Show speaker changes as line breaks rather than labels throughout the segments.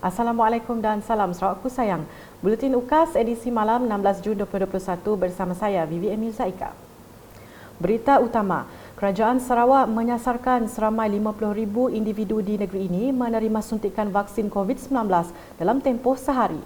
Assalamualaikum dan salam Sarawakku sayang. Buletin UKAS edisi malam 16 Jun 2021 bersama saya Vivian Mirzaika. Berita utama, Kerajaan Sarawak menyasarkan seramai 50,000 individu di negeri ini menerima suntikan vaksin COVID-19 dalam tempoh sehari.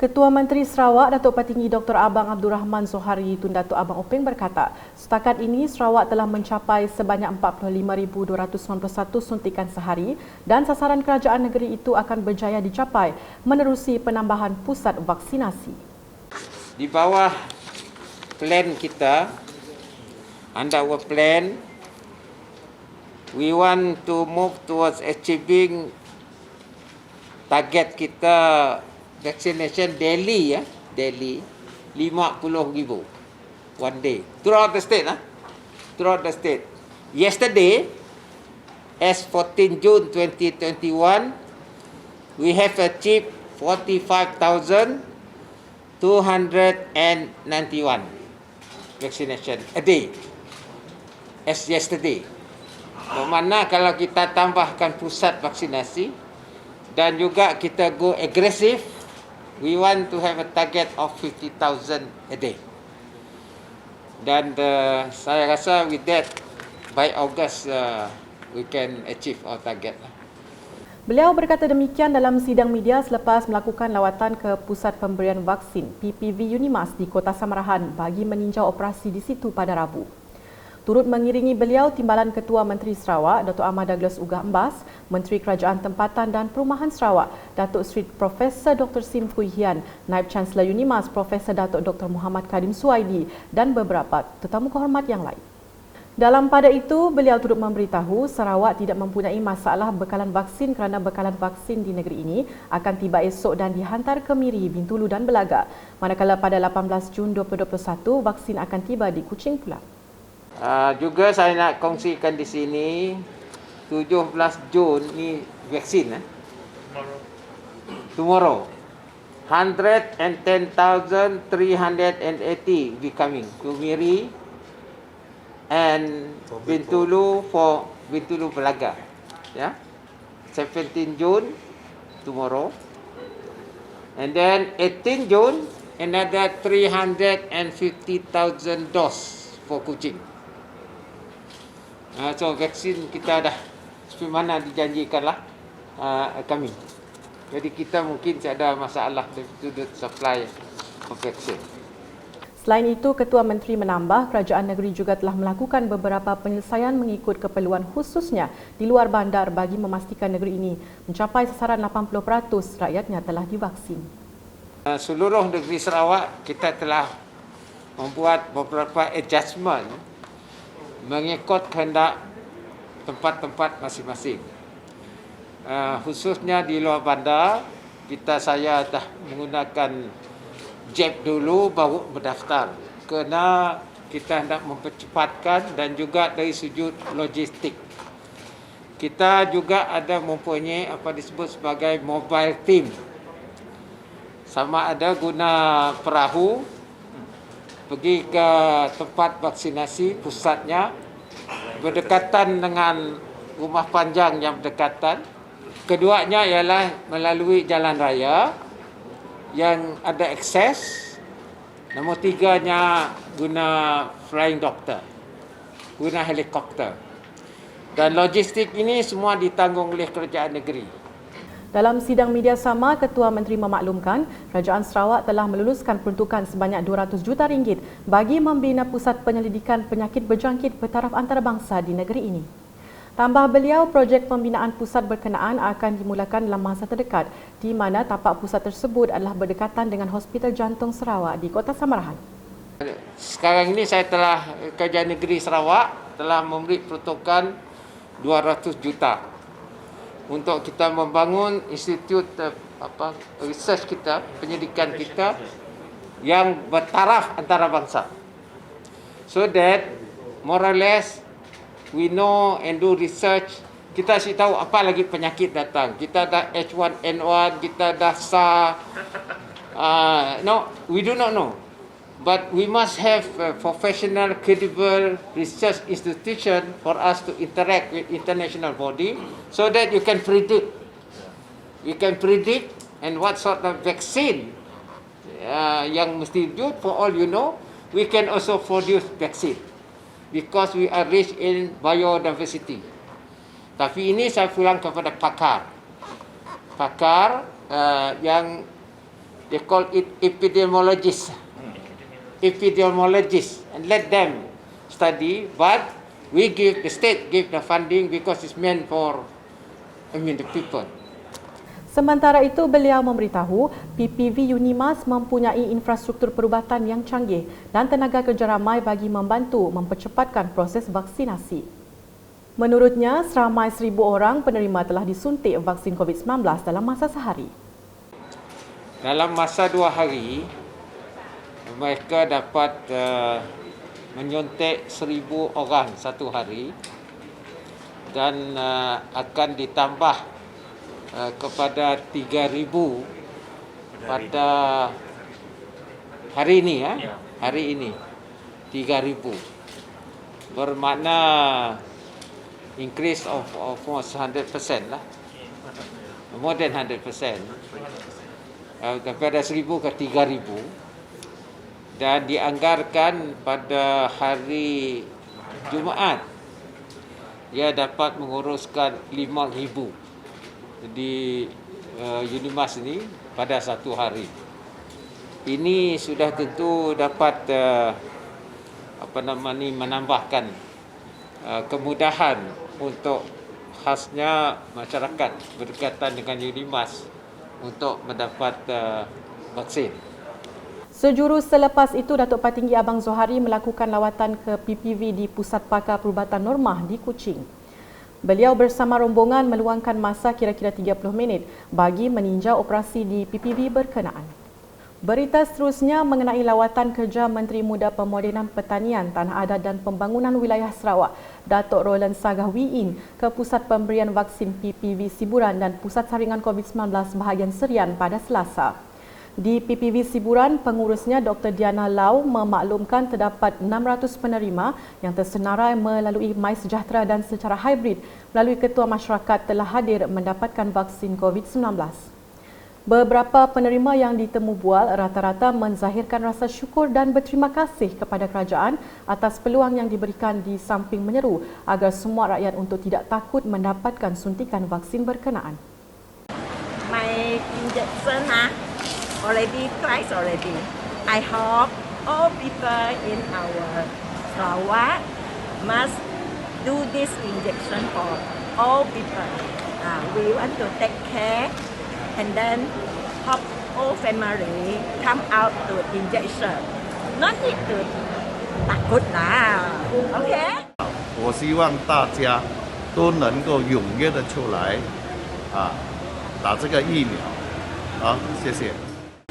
Ketua Menteri Sarawak Datuk Patinggi Dr. Abang Abdul Rahman Zohari Tun Datuk Abang Openg berkata, setakat ini Sarawak telah mencapai sebanyak 45,291 suntikan sehari dan sasaran kerajaan negeri itu akan berjaya dicapai menerusi penambahan pusat vaksinasi.
Di bawah plan kita, under our plan, we want to move towards achieving target kita vaccination daily, daily 50,000 one day throughout the state, throughout the state. Yesterday, as 14 June 2021, we have achieved 45,291 vaccination a day as yesterday. Bermakna kalau kita tambahkan pusat vaksinasi dan juga kita go aggressive, we want to have a target of 50,000 a day. Dan saya rasa with that, by August, we can achieve our target.
Beliau berkata demikian dalam sidang media selepas melakukan lawatan ke Pusat Pemberian Vaksin PPV Unimas di Kota Samarahan bagi meninjau operasi di situ pada Rabu. Turut mengiringi beliau Timbalan Ketua Menteri Sarawak Dr. Ahmad Douglas Ugah Embas, Menteri Kerajaan Tempatan dan Perumahan Sarawak Datuk Seri Profesor Dr. Sim Kui Hian, Naib Chancellor Unimas Profesor Datuk Dr. Muhammad Kadim Suwaidi dan beberapa tetamu kehormat yang lain. Dalam pada itu, beliau turut memberitahu Sarawak tidak mempunyai masalah bekalan vaksin kerana bekalan vaksin di negeri ini akan tiba esok dan dihantar ke Miri, Bintulu dan Belaga. Manakala pada 18 Jun 2021, vaksin akan tiba di Kuching pula.
Juga saya nak kongsikan di sini 17 Jun ni vaksin tomorrow 110,380 be coming to Miri and Bintulu for Bintulu Belaga, 17 June tomorrow, and then 18 June another 350,000 dose for Kuching. So vaksin kita dah seperti mana dijanjikanlah kami. Jadi kita mungkin ada masalah dari sudut supply of vaksin.
Selain itu, Ketua Menteri menambah kerajaan negeri juga telah melakukan beberapa penyelesaian mengikut keperluan khususnya di luar bandar bagi memastikan negeri ini mencapai sasaran 80% rakyatnya telah divaksin.
Seluruh negeri Sarawak kita telah membuat beberapa adjustment mengikut kehendak tempat-tempat masing-masing. Khususnya di luar bandar, saya dah menggunakan jab dulu baru berdaftar kerana kita hendak mempercepatkan dan juga dari sudut logistik. Kita juga ada mempunyai apa disebut sebagai mobile team. Sama ada guna perahu pergi ke tempat vaksinasi pusatnya berdekatan dengan rumah panjang yang berdekatan. Keduanya ialah melalui jalan raya yang ada akses. Nombor tiganya guna flying doctor, guna helikopter. Dan logistik ini semua ditanggung oleh kerajaan negeri.
Dalam sidang media sama, Ketua Menteri memaklumkan Kerajaan Sarawak telah meluluskan peruntukan sebanyak 200 juta ringgit bagi membina pusat penyelidikan penyakit berjangkit bertaraf antarabangsa di negeri ini. Tambah beliau, projek pembinaan pusat berkenaan akan dimulakan dalam masa terdekat di mana tapak pusat tersebut adalah berdekatan dengan Hospital Jantung Sarawak di Kota Samarahan.
Sekarang ini Kerajaan Negeri Sarawak telah memberi peruntukan 200 juta untuk kita membangun institut research kita, penyidikan kita yang bertaraf antarabangsa. So that more or less we know and do research. Kita sih tahu apa lagi penyakit datang. Kita dah H1N1, kita dah SARS. No, we do not know. But we must have a professional, credible research institution for us to interact with international body so that you can predict we can predict and what sort of vaccine yang mesti do. For all you know, we can also produce vaccine because we are rich in biodiversity. Tapi ini saya pulang kepada pakar yang they call it epidemiologist, and let them study. But the state give the funding because it's meant for the people.
Sementara itu, beliau memberitahu PPV Unimas mempunyai infrastruktur perubatan yang canggih dan tenaga kerja ramai bagi membantu mempercepatkan proses vaksinasi. Menurutnya, seramai 1,000 orang penerima telah disuntik vaksin COVID-19 dalam masa sehari.
Dalam masa 2 hari, mereka dapat menyuntik 1,000 orang satu hari dan akan ditambah kepada 3,000 pada hari ini hari ini 3,000 bermakna increase of almost 100% lah, more than 100%, daripada 1,000 ke 3,000, dan dianggarkan pada hari Jumaat ia dapat menguruskan 5,000 di Unimas ini pada satu hari. Ini sudah tentu dapat menambahkan kemudahan untuk khasnya masyarakat berdekatan dengan Unimas untuk mendapat vaksin.
Sejurus selepas itu, Datuk Patinggi Abang Zohari melakukan lawatan ke PPV di Pusat Pakar Perubatan Normah di Kuching. Beliau bersama rombongan meluangkan masa kira-kira 30 minit bagi meninjau operasi di PPV berkenaan. Berita seterusnya mengenai lawatan kerja Menteri Muda Pemodenan Pertanian, Tanah Adat dan Pembangunan Wilayah Sarawak, Datuk Roland Sagah Wiin ke Pusat Pemberian Vaksin PPV Siburan dan Pusat Saringan COVID-19 bahagian Serian pada Selasa. Di PPV Siburan, pengurusnya Dr. Diana Lau memaklumkan terdapat 600 penerima yang tersenarai melalui MySejahtera dan secara hybrid melalui ketua masyarakat telah hadir mendapatkan vaksin COVID-19. Beberapa penerima yang ditemu bual rata-rata menzahirkan rasa syukur dan berterima kasih kepada kerajaan atas peluang yang diberikan di samping menyeru agar semua rakyat untuk tidak takut mendapatkan suntikan vaksin berkenaan.
My injection twice already. I hope all people in our Sarawak must do this injection for all people. We want to take care and then hope all family come out to injection. Not need to takut lah. Okay?
我希望大家都能够踊跃的出来打这个疫苗。好，谢谢。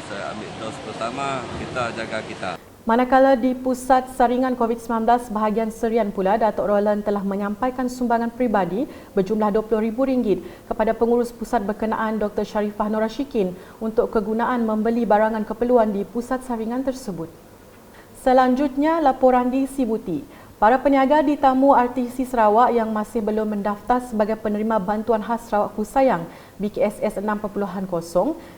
Saya ambil dos pertama, kita jaga kita.
Manakala di Pusat Saringan COVID-19 bahagian Serian pula, Datuk Roland telah menyampaikan sumbangan peribadi berjumlah RM20,000 kepada pengurus pusat berkenaan Dr. Sharifah Nur Rashikin untuk kegunaan membeli barangan keperluan di pusat saringan tersebut. Selanjutnya, laporan di Sibuti. Para peniaga di Tamu RTC Sarawak yang masih belum mendaftar sebagai penerima bantuan khas Sarawak Kusayang BKSS 6.0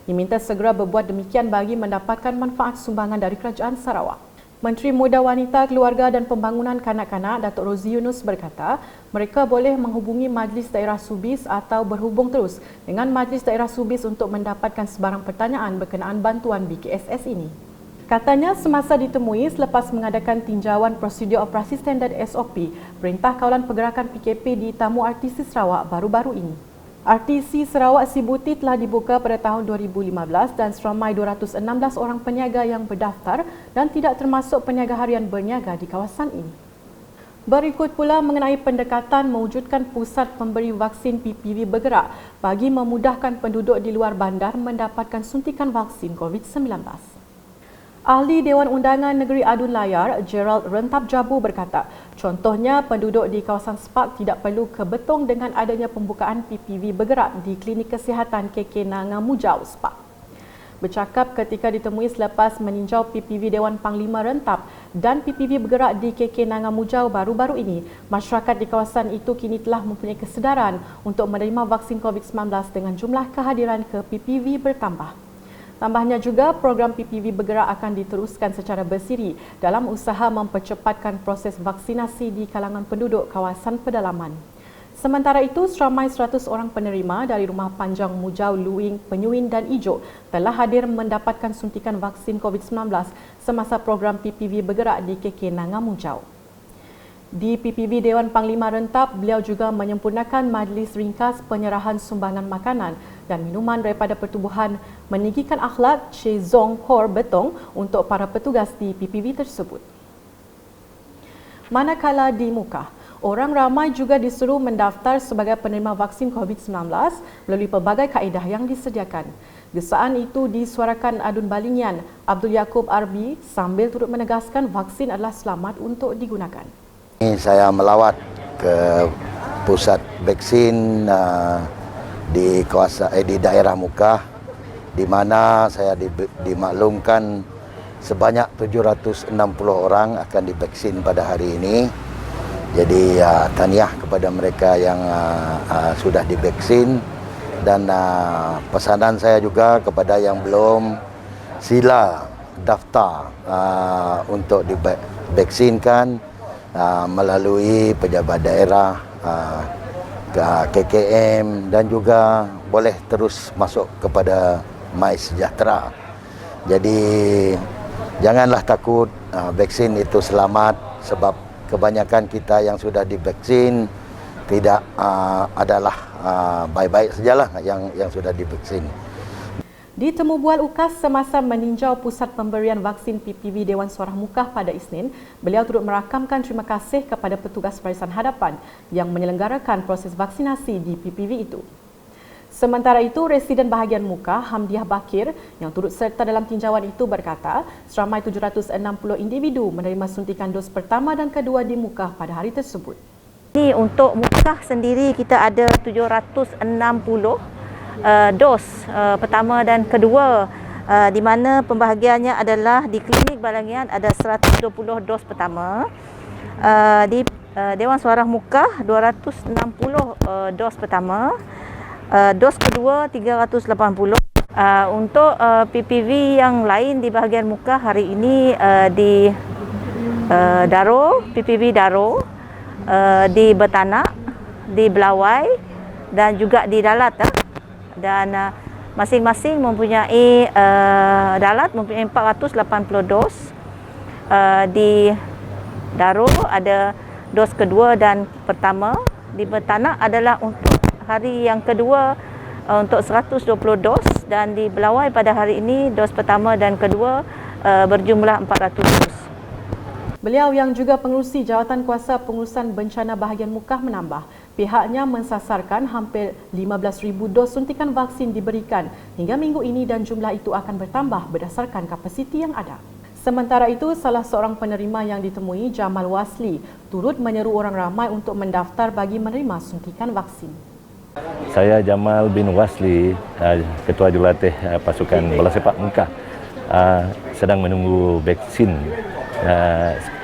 diminta segera berbuat demikian bagi mendapatkan manfaat sumbangan dari Kerajaan Sarawak. Menteri Muda Wanita, Keluarga dan Pembangunan Kanak-kanak Datuk Rozi Yunus berkata, mereka boleh menghubungi Majlis Daerah Subis atau berhubung terus dengan Majlis Daerah Subis untuk mendapatkan sebarang pertanyaan berkenaan bantuan BKSS ini. Katanya semasa ditemui selepas mengadakan tinjauan prosedur operasi standard SOP Perintah Kawalan Pergerakan PKP di Tamu RTC Sarawak baru-baru ini. RTC Sarawak Sibuti telah dibuka pada tahun 2015 dan seramai 216 orang peniaga yang berdaftar dan tidak termasuk peniaga harian berniaga di kawasan ini. Berikut pula mengenai pendekatan mewujudkan pusat pemberi vaksin PPV bergerak bagi memudahkan penduduk di luar bandar mendapatkan suntikan vaksin COVID-19. Ahli Dewan Undangan Negeri Adun Layar, Gerald Rentap Jabu berkata, contohnya penduduk di kawasan Spark tidak perlu ke Betong dengan adanya pembukaan PPV bergerak di Klinik Kesihatan KK Nangamujau Spark. bercakap ketika ditemui selepas meninjau PPV Dewan Panglima Rentap dan PPV bergerak di KK Nangamujau baru-baru ini, masyarakat di kawasan itu kini telah mempunyai kesedaran untuk menerima vaksin COVID-19 dengan jumlah kehadiran ke PPV bertambah. Tambahnya juga, program PPV bergerak akan diteruskan secara bersiri dalam usaha mempercepatkan proses vaksinasi di kalangan penduduk kawasan pedalaman. Sementara itu, seramai 100 orang penerima dari Rumah Panjang Mujau, Luing, Penyuin dan Ijuk telah hadir mendapatkan suntikan vaksin COVID-19 semasa program PPV bergerak di KK Nangamujau. Di PPV Dewan Panglima Rentap, beliau juga menyempurnakan majlis ringkas penyerahan sumbangan makanan dan minuman daripada pertubuhan meninggikan akhlak Chezong Hor Betong untuk para petugas di PPV tersebut. Manakala di Mukah, orang ramai juga disuruh mendaftar sebagai penerima vaksin COVID-19 melalui pelbagai kaedah yang disediakan. Gesaan itu disuarakan Adun Balingian Abdul Yaakob Arbi sambil turut menegaskan vaksin adalah selamat untuk digunakan.
Saya melawat ke pusat vaksin di kawasan di daerah Mukah, di mana saya dimaklumkan sebanyak 760 orang akan divaksin pada hari ini. Jadi tahniah kepada mereka yang sudah divaksin, dan pesanan saya juga kepada yang belum, sila daftar untuk divaksinkan melalui pejabat daerah, KKM, dan juga boleh terus masuk kepada MySejahtera. Jadi janganlah takut, vaksin itu selamat, sebab kebanyakan kita yang sudah divaksin tidak adalah baik-baik sajalah yang sudah divaksin.
Di Temu Bual UKAS semasa meninjau pusat pemberian vaksin PPV Dewan Suara Mukah pada Isnin, beliau turut merakamkan terima kasih kepada petugas Barisan Hadapan yang menyelenggarakan proses vaksinasi di PPV itu. Sementara itu, Residen Bahagian Mukah Hamdiah Bakir yang turut serta dalam tinjauan itu berkata, seramai 760 individu menerima suntikan dos pertama dan kedua di Mukah pada hari tersebut.
Ini untuk Mukah sendiri kita ada 760 dos pertama dan kedua, di mana pembahagiannya adalah di Klinik Balangian ada 120 dos pertama, di Dewan Suara Mukah 260 dos pertama, dos kedua 380. Untuk PPV yang lain di bahagian Mukah hari ini di Daro, PPV Daro, di Betanak, di Belawai dan juga di Dalat. Dan masing-masing mempunyai Dalat mempunyai 480 dos, di Daro ada dos kedua dan pertama, di Betanak adalah untuk hari yang kedua untuk 120 dos, dan di Belawai pada hari ini dos pertama dan kedua berjumlah 400 dos.
Beliau yang juga pengerusi Jawatan Kuasa Pengurusan Bencana Bahagian Mukah menambah, pihaknya mensasarkan hampir 15,000 dos suntikan vaksin diberikan hingga minggu ini dan jumlah itu akan bertambah berdasarkan kapasiti yang ada. Sementara itu, salah seorang penerima yang ditemui, Jamal Wasli, turut menyeru orang ramai untuk mendaftar bagi menerima suntikan vaksin.
Saya Jamal bin Wasli, Ketua Jurulatih Pasukan Bola Sepak Mukah, sedang menunggu vaksin,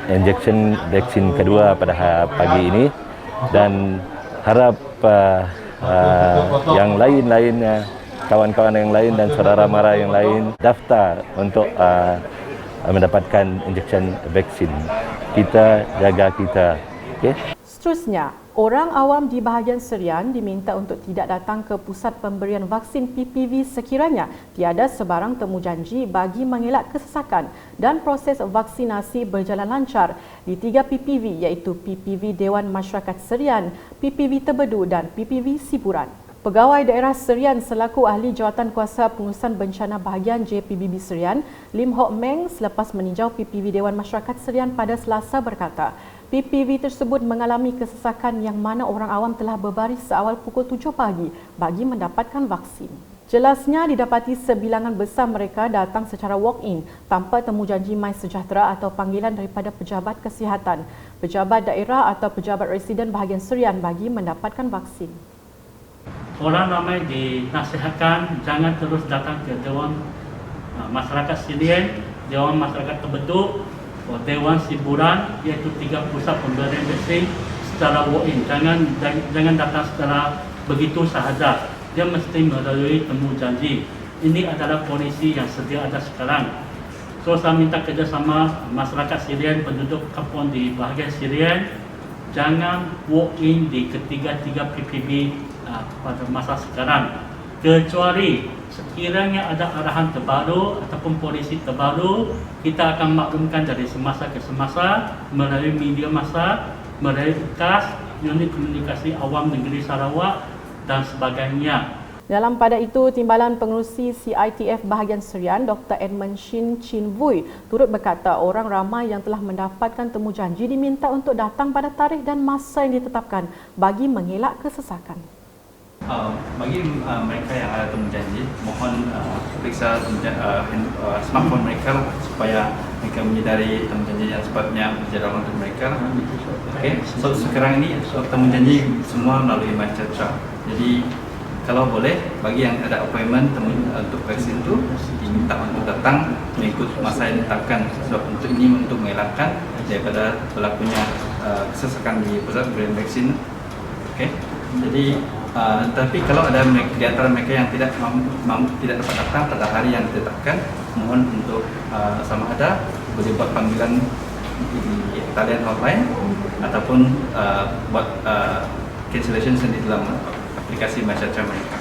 injection vaksin kedua pada pagi ini, dan harap yang lain-lainnya, kawan-kawan yang lain dan saudara mara yang lain daftar untuk mendapatkan injection vaksin. Kita jaga kita. Okay?
Seterusnya, orang awam di bahagian Serian diminta untuk tidak datang ke pusat pemberian vaksin PPV sekiranya tiada sebarang temujanji bagi mengelak kesesakan dan proses vaksinasi berjalan lancar di 3 PPV iaitu PPV Dewan Masyarakat Serian, PPV Tebedu dan PPV Siburan. Pegawai Daerah Serian selaku Ahli Jawatan Kuasa Pengurusan Bencana Bahagian JPBB Serian, Lim Hock Meng, selepas meninjau PPV Dewan Masyarakat Serian pada Selasa berkata, PPV tersebut mengalami kesesakan yang mana orang awam telah berbaris seawal pukul 7 pagi bagi mendapatkan vaksin. Jelasnya didapati sebilangan besar mereka datang secara walk-in tanpa temujanji MySejahtera atau panggilan daripada pejabat kesihatan, pejabat daerah atau pejabat residen bahagian Serian bagi mendapatkan vaksin.
Orang ramai dinasihatkan jangan terus datang ke Dewan masyarakat Sdn, Dewan Masyarakat terbentuk, Dewan Hiburan, iaitu 3 pusat pemberian vaksin secara walk-in. Jangan datang secara begitu sahaja. Dia mesti melalui temu janji. Ini adalah kondisi yang sedia ada sekarang. So saya minta kerjasama masyarakat Sdn, penduduk kampung di bahagian Sdn, jangan walk-in di ketiga-tiga PPB pada masa sekarang. Kecuali sekiranya ada arahan terbaru ataupun polisi terbaru, kita akan maklumkan dari semasa ke semasa melalui media massa, melalui UKAS, Unit Komunikasi Awam Negeri Sarawak dan sebagainya.
Dalam pada itu, Timbalan Pengerusi CITF bahagian Serian, Dr. Edmund Shin Chin Vui, turut berkata orang ramai yang telah mendapatkan temu janji diminta untuk datang pada tarikh dan masa yang ditetapkan bagi mengelak kesesakan.
Bagi mereka yang ada temu janji, mohon periksa smartphone mereka supaya mereka menyedari temu janji yang sepatutnya berjalan untuk mereka. Okay. So sekarang ini temu janji semua melalui MyCatra. Jadi kalau boleh, bagi yang ada appointment untuk vaksin itu diminta untuk datang mengikut masa yang ditetapkan. Sebab untuk ini untuk mengelakkan daripada berlakunya kesesakan di pusat pemberian vaksin. Okay. Jadi tapi kalau ada di antara mereka yang tidak dapat datang pada hari yang ditetapkan, mohon untuk sama ada boleh buat panggilan di talian hotline ataupun buat cancellation di dalam aplikasi MyCatra mereka.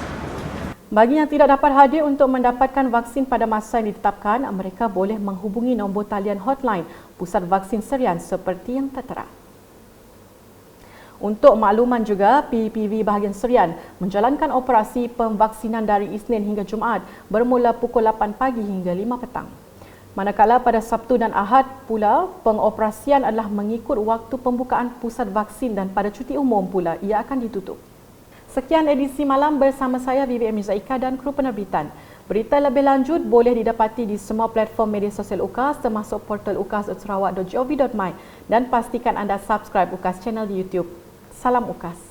Bagi yang tidak dapat hadir untuk mendapatkan vaksin pada masa yang ditetapkan, mereka boleh menghubungi nombor talian hotline Pusat Vaksin Serian seperti yang tertera. Untuk makluman juga, PPV bahagian Serian menjalankan operasi pemvaksinan dari Isnin hingga Jumaat bermula pukul 8 pagi hingga 5 petang. Manakala pada Sabtu dan Ahad pula, pengoperasian adalah mengikut waktu pembukaan pusat vaksin dan pada cuti umum pula ia akan ditutup. Sekian edisi malam bersama saya Vivi Amizaika dan kru penerbitan. Berita lebih lanjut boleh didapati di semua platform media sosial UKAS termasuk portal ukas.sarawak.gov.my dan pastikan anda subscribe UKAS channel di YouTube. Salam UKAS.